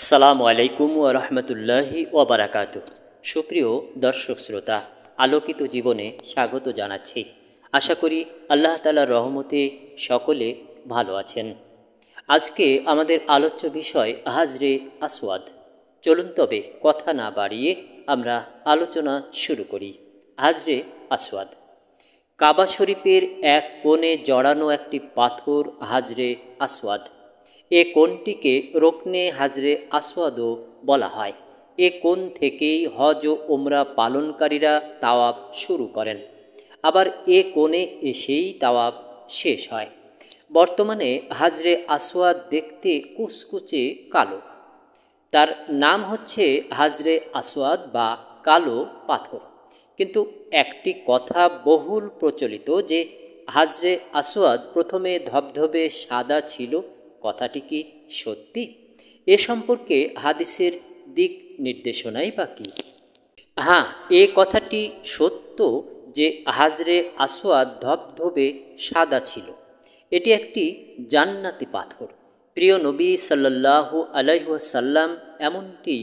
আসসালামু আলাইকুম ওয়া রাহমাতুল্লাহি ওয়া বারাকাতুহু। সুপ্রিয় দর্শক শ্রোতা, আলোকিত জীবনে স্বাগত জানাচ্ছি। আশা করি আল্লাহ তাআলার রহমতে সকলে ভালো আছেন। আজকে আমাদের আলোচ্য বিষয় হাজরে আসওয়াদ। চলুন তবে কথা না বাড়িয়ে আমরা আলোচনা শুরু করি। হাজরে আসওয়াদ কাবা শরীফের এক কোণে জড়ানো একটি পাথর হাজরে আসওয়াদ। এ কোণটিকে রুকনে হাজরে আসওয়াদও বলা হয়। এ কোণ থেকেই হজ ও উমরা পালনকারীরা তাওয়াফ শুরু করেন, আবার এ কোণে এসেই তাওয়াফ শেষ হয়। বর্তমানে হাজরে আসওয়াদ দেখতে কুচকুচে কালো। তার নাম হচ্ছে হাজরে আসওয়াদ বা কালো পাথর। কিন্তু একটি কথা বহুল প্রচলিত যে হাজরে আসওয়াদ প্রথমে ধবধবে সাদা ছিল। কথাটি কি সত্যি? এ সম্পর্কে হাদিসের দিক নির্দেশনাই বা কী? হ্যাঁ, এ কথাটি সত্য যে হাজরে আসওয়াদ ধবধবে সাদা ছিল। এটি একটি জান্নাতি পাথর। প্রিয় নবী সাল্লাল্লাহু আলাইহি ওয়াসাল্লাম এমনটি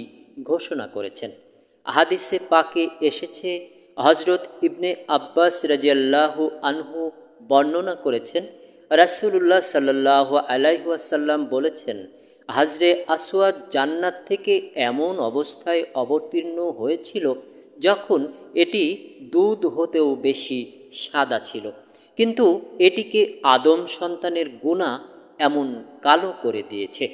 ঘোষণা করেছেন। হাদিসে পাকে এসেছে, হজরত ইবনে আব্বাস রাদিয়াল্লাহু আনহু বর্ণনা করেছেন, রাসূলুল্লাহ সাল্লাল্লাহু আলাইহি ওয়াসাল্লাম বলেছেন, হাজরে আসওয়াদ জান্নাত থেকে এমন অবস্থায় অবতীর্ণ হয়েছিল যখন এটি দুধ হতেও বেশি সাদা ছিল, কিন্তু এটিকে আদম সন্তানের গুনাহ এমন কালো করে দিয়েছে।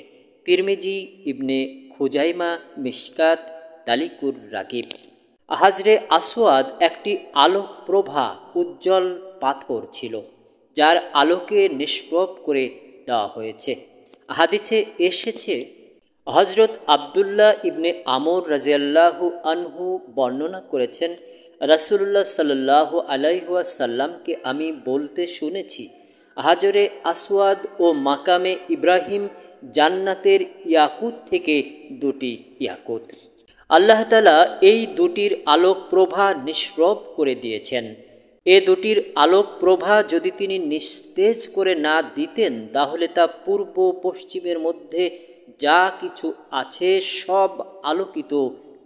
তিরমিজি, ইবনে খুজাইমা, মিশকাত, তালিকুর রাগিব। হাজরে আসওয়াদ একটি আলোকপ্রভা উজ্জ্বল পাথর ছিল, যার আলোকে নিষ্প্রভ করে দেওয়া হয়েছে। হাদিসে এসেছে, হজরত আবদুল্লাহ ইবনে আমর রাদিয়াল্লাহু আনহু বর্ণনা করেছেন, রাসূলুল্লাহ সাল্লাল্লাহু আলাইহি ওয়াসাল্লামকে আমি বলতে শুনেছি, হাজরে আসওয়াদ ও মাকামে ইব্রাহিম জান্নাতের ইয়াকুত থেকে দুটি ইয়াকুত। আল্লাহ তাআলা এই দুটির আলোক প্রভা নিষ্প্রভ করে দিয়েছেন। এ দুটির আলোক প্রভা যদি তিনি নিস্তেজ করে না দিতেন, তাহলে তা পূর্ব পশ্চিমের মধ্যে যা কিছু আছে সব আলোকিত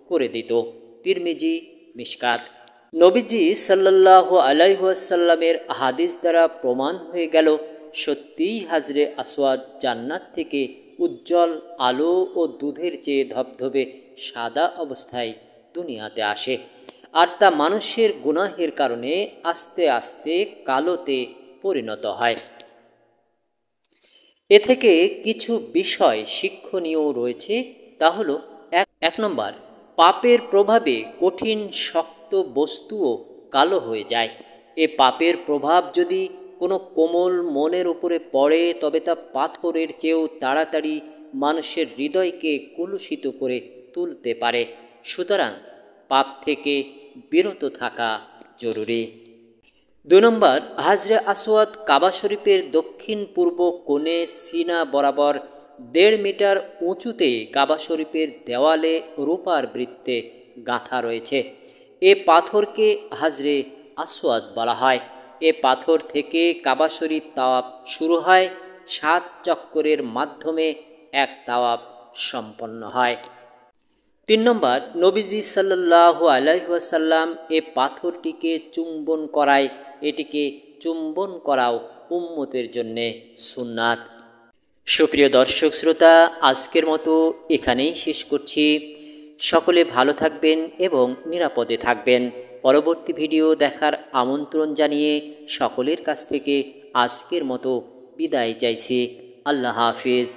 করে দিত। তিরমিজি, মিশকাত। নবীজি সাল্লাল্লাহু আলাইহি ওয়াসাল্লামের হাদিস দ্বারা প্রমাণ হয়ে গেল, সত্যিই হাজরে আসওয়াদ জান্নাত থেকে উজ্জ্বল আলো ও দুধের চেয়ে ধবধবে সাদা অবস্থায় দুনিয়াতে আসে, আর তা মানুষের গুনাহের কারণে আস্তে আস্তে কালোতে পরিণত হয়। এ থেকে কিছু বিষয় শিক্ষণীয় রয়েছে। তা হলো, এক নম্বর, পাপের প্রভাবে কঠিন শক্ত বস্তুও কালো হয়ে যায়। এ পাপের প্রভাব যদি কোনো কোমল মনের উপরে পড়ে, তবে তা পাথরের চেয়েও তাড়াতাড়ি মানুষের হৃদয়কে কলুষিত করে তুলতে পারে। সুতরাং পাপ থেকে বিরত থাকা জরুরি। ২ নম্বর, হাজরে আসওয়াদ কাবা শরীফের দক্ষিণ পূর্ব কোণে সিনা বরাবর ১.৫ মিটার উঁচুতে কাবা শরীফের দেওয়ালে রূপার বৃত্তে গাঁথা রয়েছে। এ পাথরকে হাজরে আসওয়াদ বলা হয়। এ পাথর থেকে কাবা শরীফ তাওয়াফ শুরু হয়। ৭ চক্করের মাধ্যমে এক তাওয়াফ সম্পন্ন হয়। ৩ নম্বর, নবীজি সাল্লাল্লাহু আলাইহি ওয়াসাল্লাম এ পাথরটিকে চুম্বন করায়। এটিকে চুম্বন করাও উম্মতের জন্যে সুন্নাত। সুপ্রিয় দর্শক শ্রোতা, আজকের মতো এখানেই শেষ করছি। সকলে ভালো থাকবেন এবং নিরাপদে থাকবেন। পরবর্তী ভিডিও দেখার আমন্ত্রণ জানিয়ে সকলের কাছ থেকে আজকের মতো বিদায় চাইছি। আল্লাহ হাফিজ।